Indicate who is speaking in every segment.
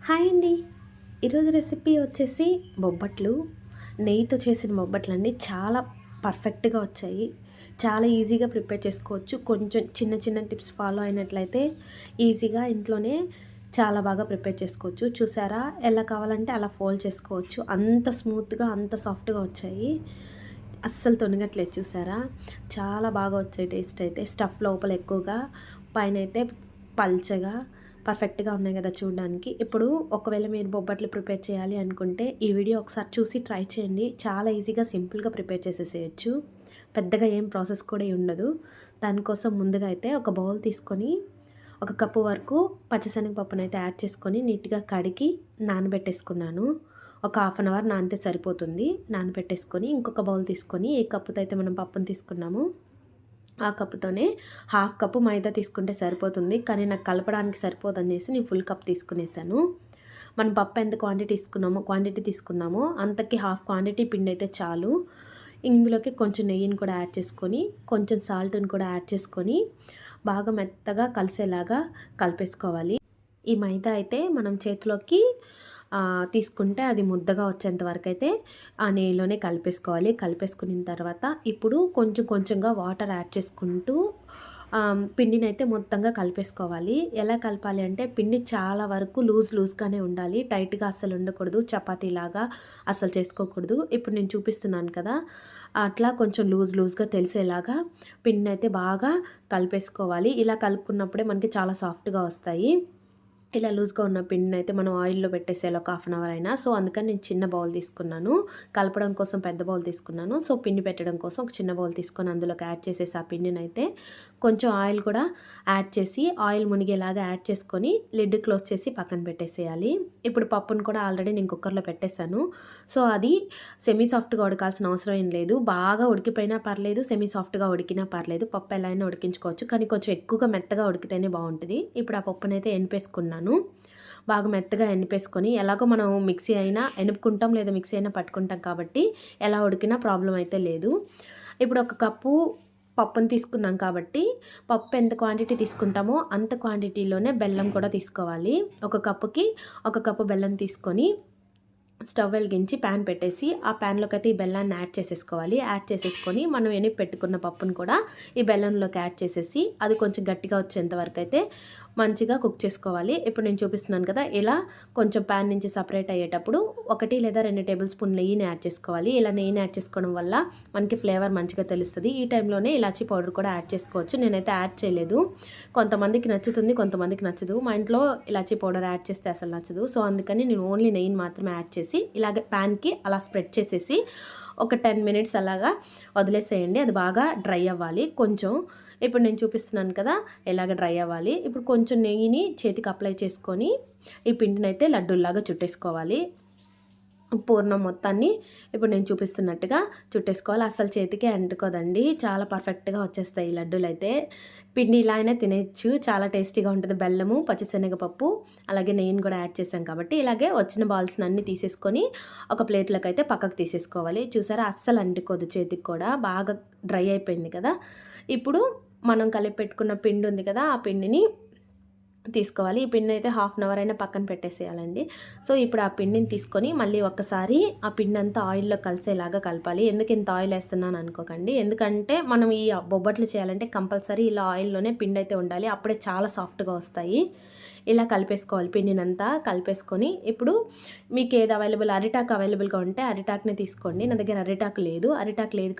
Speaker 1: Hi అండి. ఈరోజు recipe వచ్చేసి బొబ్బట్లు. నెయ్యితో చేసిన బొబ్బట్లండి. చాలా పర్ఫెక్ట్‌గా వచ్చాయి. చాలా ఈజీగా ప్రిపేర్ చేసుకోవచ్చు. కొంచెం చిన్న చిన్న టిప్స్ ఫాలో అయినట్లయితే ఈజీగా ఇంట్లోనే చాలా బాగా ప్రిపేర్ చేసుకోవచ్చు. చూసారా? ఎలా కావాలంటే అలా ఫోల్డ్ చేసుకోవచ్చు. అంత స్మూత్‌గా, అంత సాఫ్ట్‌గా వచ్చాయి. అస్సలు తొనగట్లేదు చూసారా? చాలా బాగా వచ్చాయి టేస్ట్ అయితే. స్టఫ్ లోపల ఎక్కువగా, పైనైతే పల్చగా పర్ఫెక్ట్‌గా ఉన్నాయి గదా చూడడానికి. ఇప్పుడు ఒకవేళ మీరు బొబ్బట్లు ప్రిపేర్ చేయాలి అనుకుంటే, ఈ వీడియో ఒకసారి చూసి ట్రై చేయండి. చాలా ఈజీగా, సింపుల్‌గా ప్రిపేర్ చేసేసేయొచ్చు. పెద్దగా ఏం ప్రాసెస్ కూడా ఉండదు. దానికోసం ముందుగా అయితే ఒక బౌల్ తీసుకొని, ఒక కప్పు వరకు పచ్చిశనగపప్పునైతే యాడ్ చేసుకొని, నీట్‌గా కడిగి నానబెట్టేసుకున్నాను. ఒక హాఫ్ అన్ అవర్ నానితే సరిపోతుంది. నానబెట్టేసుకొని, ఇంకొక బౌల్ తీసుకొని, ఏ కప్పుతో అయితే మనం పప్పును తీసుకున్నామో ఆ కప్పుతోనే హాఫ్ కప్పు మైదా తీసుకుంటే సరిపోతుంది. కానీ నాకు కలపడానికి సరిపోదనేసి నేను ఫుల్ కప్ తీసుకునేసాను. మనం పప్పు ఎంత క్వాంటిటీ తీసుకున్నామో అంతకి హాఫ్ క్వాంటిటీ పిండైతే చాలు. ఇందులోకి కొంచెం నెయ్యిని కూడా యాడ్ చేసుకొని, కొంచెం సాల్ట్‌ని కూడా యాడ్ చేసుకొని, బాగా మెత్తగా కలిసేలాగా కలిపేసుకోవాలి. ఈ మైదా అయితే మనం చేతిలోకి తీసుకుంటే అది ముద్దగా వచ్చేంత వరకైతే ఆ నెయ్యిలోనే కలిపేసుకోవాలి. కలిపేసుకున్న తర్వాత ఇప్పుడు కొంచెం కొంచెంగా వాటర్ యాడ్ చేసుకుంటూ పిండినైతే మొత్తంగా కలిపేసుకోవాలి. ఎలా కలపాలి అంటే పిండి చాలా వరకు లూజ్‌గానే ఉండాలి. టైట్‌గా అస్సలు ఉండకూడదు. చపాతీలాగా అస్సలు చేసుకోకూడదు. ఇప్పుడు నేను చూపిస్తున్నాను కదా! అట్లా కొంచెం లూజ్‌గా తెలిసేలాగా పిండినైతే బాగా కలిపేసుకోవాలి. ఇలా కలుపుకున్నప్పుడే మనకి చాలా సాఫ్ట్‌గా వస్తాయి. ఇలా లూజ్‌గా ఉన్న పిండినైతే మనం ఆయిల్‌లో పెట్టేసేయాలి ఒక హాఫ్ అన్ అవర్ అయినా. సో, అందుకని నేను చిన్న బౌల్ తీసుకున్నాను. కలపడం కోసం పెద్ద బౌల్ తీసుకున్నాను. సో, పిండి పెట్టడం కోసం ఒక చిన్న బౌల్ తీసుకొని అందులోకి యాడ్ చేసేసి ఆ పిండినైతే కొంచెం ఆయిల్ కూడా యాడ్ చేసి ఆయిల్ మునిగేలాగా యాడ్ చేసుకొని లిడ్ క్లోజ్ చేసి పక్కన పెట్టేసేయాలి. ఇప్పుడు పప్పును కూడా ఆల్రెడీ నేను కుక్కర్‌లో పెట్టేసాను. సో, అది సెమీ సాఫ్ట్‌గా ఉడకాల్సిన అవసరం ఏం లేదు. బాగా ఉడికిపోయినా పర్లేదు, సెమీ సాఫ్ట్‌గా ఉడికినా పర్లేదు. పప్పు ఎలా అయినా ఉడికించుకోవచ్చు. కానీ కొంచెం ఎక్కువగా మెత్తగా ఉడికితేనే బావుంటది. ఇప్పుడు ఆ పప్పునైతే ఎనిపేసుకున్నాను. బాగా మెత్తగా ఎనిపేసుకొని, ఎలాగో మనం మిక్సీ అయినా ఎనుపుకుంటాం లేదా మిక్సీ అయినా పట్టుకుంటాం కాబట్టి ఎలా ఉడికినా ప్రాబ్లమ్ అయితే లేదు. ఇప్పుడు ఒక కప్పు పప్పుని తీసుకున్నాం కాబట్టి, పప్పు ఎంత క్వాంటిటీ తీసుకుంటామో అంత క్వాంటిటీలోనే బెల్లం కూడా తీసుకోవాలి. ఒక కప్పుకి ఒక కప్పు బెల్లం తీసుకొని స్టవ్ వెలిగించి ప్యాన్ పెట్టేసి, ఆ ప్యాన్‌లోకైతే ఈ బెల్లాన్ని యాడ్ చేసేసుకోవాలి. యాడ్ చేసేసుకొని మనం ఎనిపి పెట్టుకున్న పప్పును కూడా ఈ బెల్లంలోకి యాడ్ చేసేసి, అది కొంచెం గట్టిగా వచ్చేంత వరకైతే మంచిగా కుక్ చేసుకోవాలి. ఇప్పుడు నేను చూపిస్తున్నాను కదా! ఇలా కొంచెం ప్యాన్ నుంచి సెపరేట్ అయ్యేటప్పుడు 1 లేదా 2 టేబుల్ స్పూన్ నెయ్యిని యాడ్ చేసుకోవాలి. ఇలా నెయ్యిని యాడ్ చేసుకోవడం వల్ల మనకి ఫ్లేవర్ మంచిగా తెలుస్తది. ఈ టైంలోనే ఇలాచీ పౌడర్ కూడా యాడ్ చేసుకోవచ్చు. నేనైతే యాడ్ చేయలేదు. కొంతమందికి నచ్చుతుంది, కొంతమందికి నచ్చదు. మా ఇంట్లో ఇలాచీ పౌడర్ యాడ్ చేస్తే అసలు నచ్చదు. సో, అందుకని నేను ఓన్లీ నెయ్యిని మాత్రమే యాడ్ చేసి ఇలాగే ప్యాన్‌కి అలా స్ప్రెడ్ చేసేసి ఒక 10 మినిట్స్ అలాగా వదిలేసేయండి. అది బాగా డ్రై అవ్వాలి కొంచెం. ఇప్పుడు నేను చూపిస్తున్నాను కదా! ఎలాగ డ్రై అవ్వాలి. ఇప్పుడు కొంచెం నెయ్యిని చేతికి అప్లై చేసుకొని ఈ పిండినైతే లడ్డూల్లాగా చుట్టేసుకోవాలి. పూర్ణం మొత్తాన్ని ఇప్పుడు నేను చూపిస్తున్నట్టుగా చుట్టేసుకోవాలి. అస్సలు చేతికే అంటుకోదండి. చాలా పర్ఫెక్ట్‌గా వచ్చేస్తాయి ఈ లడ్డూలైతే. పిండి ఇలా అయినా తినేయొచ్చు. చాలా టేస్టీగా ఉంటది. బెల్లము, పచ్చిశనగపప్పు అలాగే నెయ్యిని కూడా యాడ్ చేశాం కాబట్టి ఇలాగే వచ్చిన బాల్స్‌నన్నీ తీసేసుకొని ఒక ప్లేట్‌లోకైతే పక్కకు తీసేసుకోవాలి. చూసారా అస్సలు అంటుకోదు చేతికి కూడా. బాగా డ్రై అయిపోయింది కదా! ఇప్పుడు మనం కలిపి పెట్టుకున్న పిండి ఉంది కదా! ఆ పిండిని తీసుకోవాలి. ఈ పిండినైతే హాఫ్ అన్ అవర్ అయినా పక్కన పెట్టేసేయాలండి. సో, ఇప్పుడు ఆ పిండిని తీసుకొని మళ్ళీ ఒక్కసారి ఆ పిండంతా ఆయిల్‌లో కలిసేలాగా కలపాలి. ఎందుకు ఇంత ఆయిల్ ఏస్తున్నాను అనుకోకండి. ఎందుకంటే మనం ఈ బొబ్బట్లు చేయాలంటే కంపల్సరీ ఇలా ఆయిల్‌లోనే పిండైతే ఉండాలి. అప్పుడే చాలా సాఫ్ట్‌గా వస్తాయి. ఇలా కలిపేసుకోవాలి పిండినంతా కలిపేసుకొని ఇప్పుడు మీకు ఏది అరిటాకు అవైలబుల్‌గా ఉంటే అరిటాకునే తీసుకోండి. నా దగ్గర అరిటాకు లేదు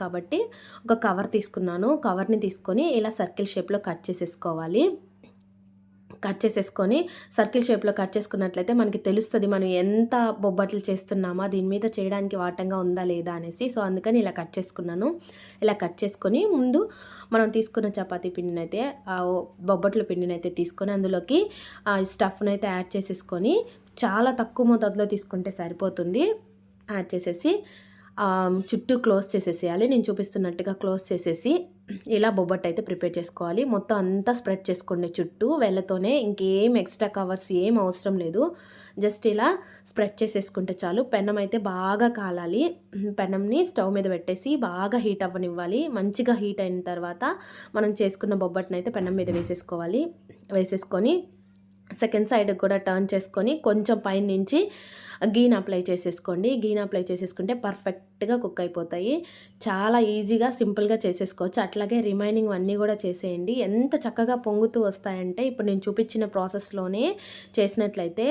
Speaker 1: కాబట్టి ఒక కవర్ తీసుకున్నాను. కవర్‌ని తీసుకొని ఇలా సర్కిల్ షేప్‌లో కట్ చేసేసుకోవాలి. కట్ చేసేసుకొని సర్కిల్ షేప్‌లో కట్ చేసుకున్నట్లయితే మనకి తెలుస్తది. మనం ఎంత బొబ్బట్లు చేస్తున్నామా, దీని మీద చేయడానికి వాటంగా ఉందా లేదా అనేసి. సో, అందుకని ఇలా కట్ చేసుకున్నాను. ఇలా కట్ చేసుకొని ముందు మనం తీసుకున్న చపాతీ పిండినైతే బొబ్బట్ల పిండినైతే తీసుకొని అందులోకి స్టఫ్‌నైతే యాడ్ చేసేసుకొని చాలా తక్కువ మోతాదులో తీసుకుంటే సరిపోతుంది. యాడ్ చేసేసి చుట్టూ క్లోజ్ చేసేసేయాలి. నేను చూపిస్తున్నట్టుగా క్లోజ్ చేసేసి ఇలా బొబ్బట్టయితే ప్రిపేర్ చేసుకోవాలి. మొత్తం అంతా స్ప్రెడ్ చేసుకోండి చుట్టూ వేళ్ళతోనే. ఇంకేం ఎక్స్‌ట్రా కవర్స్ ఏం అవసరం లేదు. జస్ట్ ఇలా స్ప్రెడ్ చేసేసుకుంటే చాలు. పెనం అయితే బాగా కాలాలి. పెనంని స్టవ్ మీద పెట్టేసి బాగా హీట్ అవ్వనివ్వాలి. మంచిగా హీట్ అయిన తర్వాత మనం చేసుకున్న బొబ్బట్టునైతే పెనం మీద వేసేసుకోవాలి. వేసేసుకొని సెకండ్ సైడ్ కూడా టర్న్ చేసుకొని కొంచెం పైనుంచి గీని అప్లై చేసేసుకోండి. గీని అప్లై చేసేసుకుంటే పర్ఫెక్ట్‌గా కుక్ అయిపోతాయి. చాలా ఈజీగా, సింపుల్‌గా చేసేసుకోవచ్చు. అట్లాగే రిమైనింగ్ అన్నీ కూడా చేసేయండి. ఎంత చక్కగా పొంగుతూ వస్తాయంటే ఇప్పుడు నేను చూపించిన ప్రాసెస్‌లోనే చేసినట్లయితే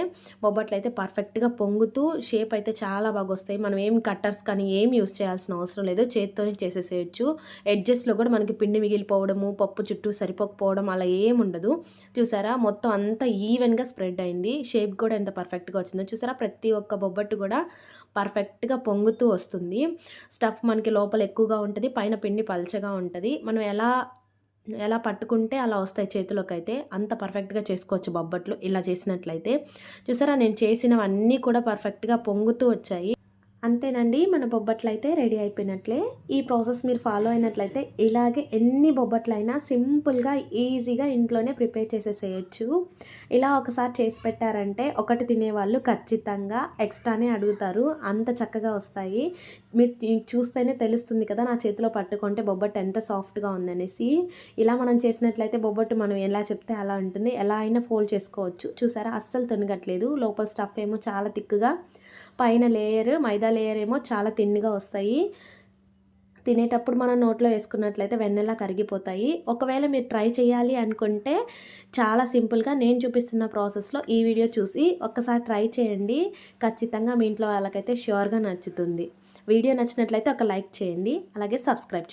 Speaker 1: బొబ్బట్లయితే పర్ఫెక్ట్‌గా పొంగుతూ షేప్ అయితే చాలా బాగొస్తాయి. మనం ఏం కట్టర్స్ కానీ ఏం యూజ్ చేయాల్సిన అవసరం లేదు. చేత్తోనే చేసేసేయొచ్చు. ఎడ్జెస్‌లో కూడా మనకి పిండి మిగిలిపోవడము, పప్పు చుట్టూ సరిపోకపోవడం అలా ఏముండదు. చూసారా? మొత్తం అంతా ఈవెన్‌గా స్ప్రెడ్ అయింది. షేప్ కూడా ఎంత పర్ఫెక్ట్‌గా వచ్చిందో చూసారా? ప్రతి ఒక్క బొబ్బట్టు కూడా పర్ఫెక్ట్‌గా పొంగుతూ వస్తుంది. స్టఫ్ మనకి లోపల ఎక్కువగా ఉంటది. పైన పిండి పల్చగా ఉంటది. మనం ఎలా ఎలా పట్టుకుంటే అలా వస్తాయి చేతిలోకైతే. అంత పర్ఫెక్ట్‌గా చేసుకోవచ్చు బొబ్బట్లు ఇలా చేసినట్లయితే. చూసారా? నేను చేసినవన్నీ కూడా పర్ఫెక్ట్‌గా పొంగుతూ వచ్చాయి. అంతేనండి. మన బొబ్బట్లయితే రెడీ అయిపోయినట్లే. ఈ ప్రాసెస్ మీరు ఫాలో అయినట్లయితే ఇలాగే ఎన్ని బొబ్బట్లైనా సింపుల్‌గా, ఈజీగా ఇంట్లోనే ప్రిపేర్ చేసేసేయొచ్చు. ఇలా ఒకసారి చేసి పెట్టారంటే ఒకటి తినేవాళ్ళు ఖచ్చితంగా ఎక్స్ట్రానే అడుగుతారు. అంత చక్కగా వస్తాయి. మీరు చూస్తేనే తెలుస్తుంది కదా! నా చేతిలో పట్టుకుంటే బొబ్బట్టు ఎంత సాఫ్ట్‌గా ఉందనేసి. ఇలా మనం చేసినట్లయితే బొబ్బట్టు మనం ఎలా చెప్తే అలా ఉంటుంది. ఎలా అయినా ఫోల్డ్ చేసుకోవచ్చు. చూసారా? అస్సలు తునగట్లేదు. లోపల స్టఫ్ ఏమో చాలా థిక్‌గా, పైన లేయర్ మైదా లేయర్ ఏమో చాలా తిన్‌గా వస్తాయి. తినేటప్పుడు మనం నోట్లో వేసుకున్నట్లయితే వెన్నలా కరిగిపోతాయి. ఒకవేళ మీరు ట్రై చేయాలి అనుకుంటే చాలా సింపుల్‌గా నేను చూపిస్తున్న ప్రాసెస్‌లో ఈ వీడియో చూసి ఒక్కసారి ట్రై చేయండి. ఖచ్చితంగా మీ ఇంట్లో వాళ్ళకైతే ష్యూర్‌గా నచ్చుతుంది. వీడియో నచ్చినట్లయితే ఒక లైక్ చేయండి. అలాగే సబ్స్క్రైబ్ చేసుకోండి.